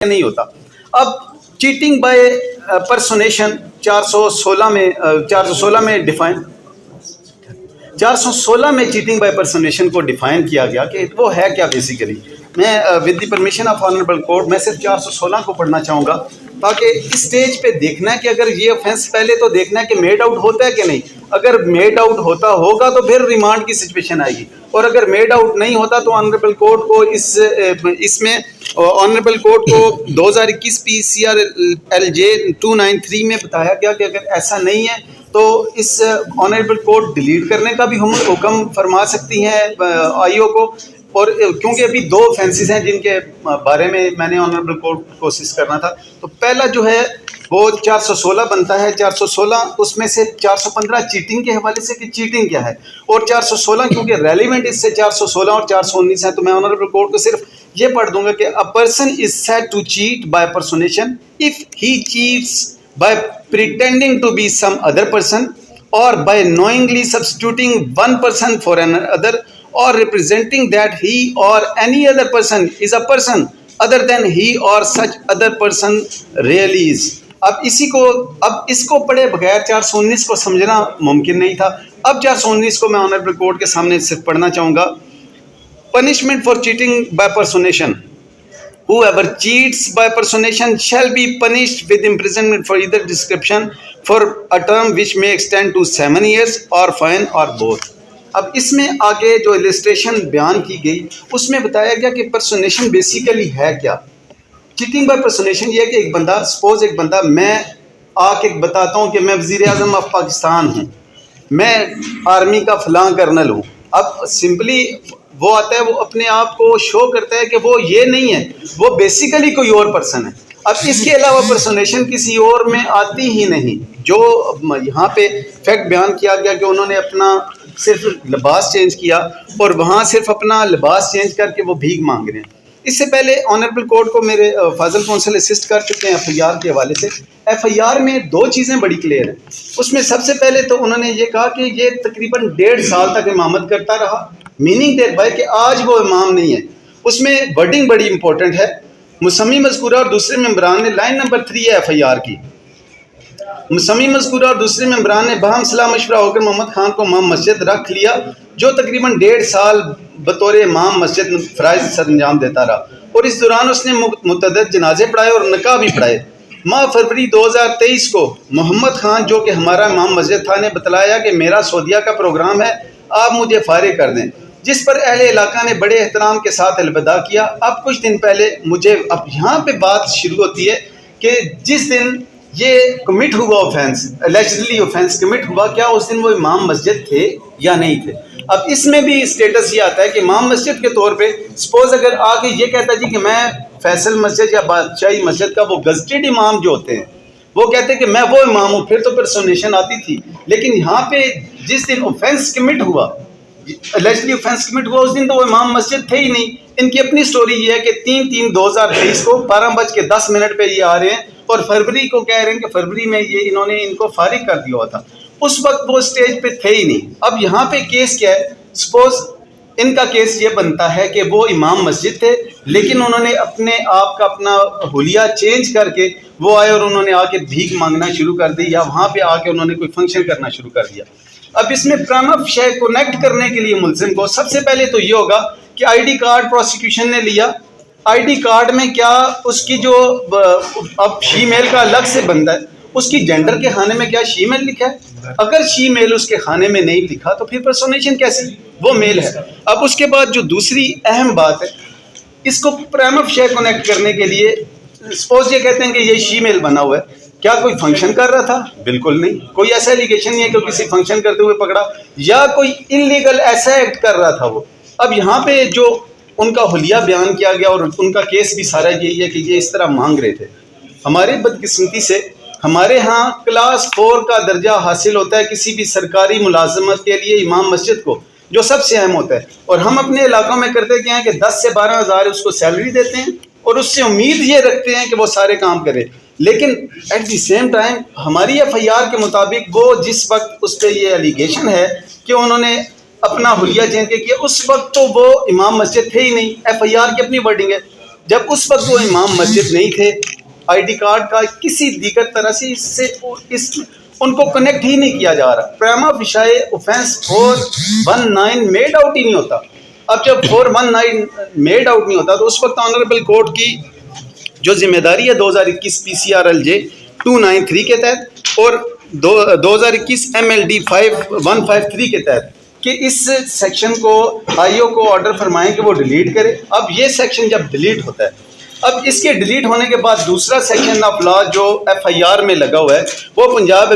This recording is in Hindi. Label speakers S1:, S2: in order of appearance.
S1: नहीं होता। अब चीटिंग बाय पर्सोनेशन 416 में डिफाइन 416 में चीटिंग बाय पर्सोनेशन को डिफाइन किया गया कि वो है क्या बेसिकली। मैं with the permission of honourable court मैं सिर्फ 416 को पढ़ना चाहूँगा ताकि इस स्टेज पे देखना है कि अगर ये ऑफेंस पहले तो देखना है कि मेड आउट होता है कि नहीं। अगर मेड आउट होता होगा तो फिर रिमांड की सिचुएशन आएगी, और अगर मेड आउट नहीं होता तो ऑनरेबल कोर्ट को इसमें ऑनरेबल कोर्ट को 2021 PCRLJ 293 में बताया गया कि अगर ऐसा नहीं है तो इस ऑनरेबल कोर्ट डिलीट करने का भी हुक्म फरमा सकती हैं आईओ को। और क्योंकि अभी दो ऑफेंसेस हैं जिनके बारे में मैंने ऑनरेबल कोर्ट कोशिश करना था, तो पहला जो है वो 416 बनता है। 416 उसमें से 415 चीटिंग के हवाले से कि चीटिंग क्या है, और 416 क्योंकि रेलिवेंट इससे 416 और 419 है, तो मैं ऑनरेबल कोर्ट को सिर्फ ये पढ़ दूंगा कि a person is said to cheat by personation if he cheats by pretending to be some other person और by knowingly substituting one person for another or representing that he or any other person is a person other than he or such other person really is। अब इसको पढ़े बगैर 419 को समझना मुमकिन नहीं था। अब 419 को मैं ऑनरेबल कोर्ट के सामने सिर्फ पढ़ना चाहूँगा। Punishment for cheating by personation, whoever cheats by personation shall be punished with imprisonment for either description for a term which may extend to 7 years or fine or both। अब इसमें आगे जो इलस्ट्रेशन बयान की गई उसमें बताया गया कि पर्सोनेशन बेसिकली है क्या। चीटिंग बाय पर्सोनेशन ये है कि एक बंदा, सपोज एक बंदा, मैं आके बताता हूँ कि मैं वज़ीर आज़म ऑफ पाकिस्तान हूँ, मैं आर्मी का फलां कर्नल हूँ। अब सिंपली वो आता है, वो अपने आप को शो करता है कि वो ये नहीं है, वो बेसिकली कोई और पर्सन है। अब इसके अलावा पर्सोनेशन किसी और में आती ही नहीं। जो यहाँ पे फैक्ट बयान किया गया कि उन्होंने अपना सिर्फ लिबास चेंज किया और वहाँ सिर्फ अपना लिबास चेंज करके वो भीख मांग रहे हैं। इससे पहले ऑनरेबल कोर्ट को मेरे फाजिल कौंसल असिस्ट कर चुके हैं FIR के हवाले से। FIR में दो चीज़ें बड़ी क्लियर हैं। उसमें सबसे पहले तो उन्होंने ये कहा कि ये तकरीबन 1.5 साल तक इमामत करता रहा, मीनिंग दैट बाय कि आज वो इमाम नहीं है। उसमें वर्डिंग बड़ी इंपॉर्टेंट है। मुसम्मी मज़कूरा और दूसरे मेंबरान ने, लाइन नंबर 3 है FIR की, मुसम्मी मज़कूरा और दूसरे मेंबरान ने बाहम सलाह मशवरा होकर मोहम्मद खान को इमाम मस्जिद रख लिया, जो तकरीबन 1.5 साल बतौर इमाम मस्जिद फ़राइज़ सरअंजाम देता रहा, और इस दौरान उसने मुतअद्दिद जनाजे पढ़ाए और निकाह भी पढ़ाए। माह फरवरी 2023 को मोहम्मद खान, जो कि हमारा इमाम मस्जिद था, ने बतलाया कि मेरा सऊदीया का प्रोग्राम है, आप मुझे फारिग कर दें, जिस पर अहले इलाका ने बड़े एहतराम के साथ अलविदा किया। अब कुछ दिन पहले मुझे, अब यहाँ पे बात शुरू होती है कि जिस दिन ये कमिट हुआ ऑफेंस, एलिजिडली ऑफेंस कमिट हुआ, क्या उस दिन वो इमाम मस्जिद थे या नहीं थे। अब इसमें भी स्टेटस ये आता है कि इमाम मस्जिद के तौर पे सपोज अगर आके ये कहता जी कि मैं फैसल मस्जिद या बादशाही मस्जिद का वो गजटेड इमाम जो होते हैं वो कहते हैं कि मैं वो इमाम हूँ, फिर तो पर्सोनेशन आती थी। लेकिन यहाँ पे जिस दिन ऑफेंस कमिट हुआ, एलिजिडली ऑफेंस कमिट हुआ, उस दिन तो वो इमाम मस्जिद थे ही नहीं। इनकी अपनी स्टोरी ये है कि 3/3/2023 को 12:10 पे ये आ रहे हैं और फरवरी को कह रहे हैं कि फरवरी में ये इन्होंने इनको फारिग कर दिया हुआ था। उस वक्त वो स्टेज पे थे ही नहीं। अब यहाँ पे केस क्या है, सपोज इनका केस ये बनता है कि वो इमाम मस्जिद थे, लेकिन उन्होंने अपने आप का अपना हुलिया चेंज करके वो आए और उन्होंने आके भीख मांगना शुरू कर दी, या वहाँ पे आके उन्होंने कोई फंक्शन करना शुरू कर दिया। अब इसमें प्राइमा फेशी कनेक्ट करने के लिए मुलजिम को सबसे पहले तो ये होगा कि ID कार्ड प्रोसिक्यूशन ने लिया। ID कार्ड में क्या उसकी जो अब शीमेल का अलग से बंदा है, उसकी जेंडर के खाने में क्या शीमेल लिखा है। अगर शीमेल उसके खाने में नहीं लिखा तो फिर पर्सोनेशन कैसी, वो मेल है। अब उसके बाद जो दूसरी अहम बात है, इसको प्राइमा फेशी कनेक्ट करने के लिए सपोज ये कहते हैं कि ये शीमेल बना हुआ है, क्या कोई फंक्शन कर रहा था? बिल्कुल नहीं। कोई ऐसा एलिगेशन नहीं है कि किसी फंक्शन करते हुए पकड़ा या कोई इलीगल ऐसा एक्ट कर रहा था वो। अब यहाँ पे जो उनका हुलिया बयान किया गया और उनका केस भी सारा यही है कि ये इस तरह मांग रहे थे। हमारे बदकिस्मती से हमारे यहाँ क्लास 4 का दर्जा हासिल होता है किसी भी सरकारी मुलाजमत के लिए इमाम मस्जिद को, जो सबसे अहम होता है, और हम अपने इलाकों में करते क्या है कि 10 से 12 हज़ार उसको सैलरी देते हैं और उससे उम्मीद ये रखते हैं कि वो सारे काम करे। लेकिन एट द सेम टाइम हमारी FIR के मुताबिक वो जिस वक्त उस पर ये एलिगेशन है कि उन्होंने अपना हुलिया चेंज किया, उस वक्त तो वो इमाम मस्जिद थे ही नहीं। FIR की अपनी वर्डिंग है। जब उस वक्त वो इमाम मस्जिद नहीं थे, ID कार्ड का किसी दीगर तरह से इस उनको कनेक्ट ही नहीं किया जा रहा। प्रेमा फिशाए ऑफेंस 419 मेड आउट ही नहीं होता। अब जब 419 मेड आउट नहीं होता तो उस वक्त ऑनरेबल कोर्ट की जो जिम्मेदारी है 2021 PCRLJ 293 के तहत और 2021 MLD 5153 के तहत कि इस सेक्शन को IO को ऑर्डर फरमाएं कि वो डिलीट करे। अब ये सेक्शन जब डिलीट होता है, अब इसके डिलीट होने के बाद दूसरा सेक्शन ऑफ लॉ जो FIR में लगा हुआ है वो पंजाब